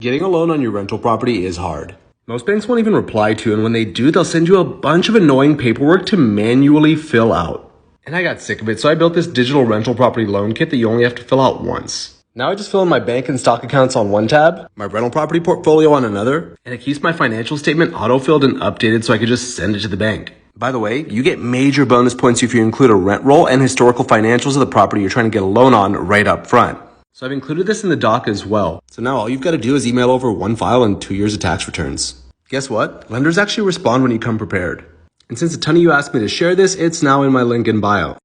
Getting a loan on your rental property is hard. Most banks won't even reply to you, and when they do, they'll send you a bunch of annoying paperwork to manually fill out. And I got sick of it, so I built this digital rental property loan kit that you only have to fill out once. Now I just fill in my bank and stock accounts on one tab, my rental property portfolio on another, and it keeps my financial statement auto-filled and updated so I can just send it to the bank. By the way, you get major bonus points if you include a rent roll and historical financials of the property you're trying to get a loan on right up front. So I've included this in the doc as well. So now all you've got to do is email over one file and 2 years of tax returns. Guess what? Lenders actually respond when you come prepared. And since a ton of you asked me to share this, it's now in my link in bio.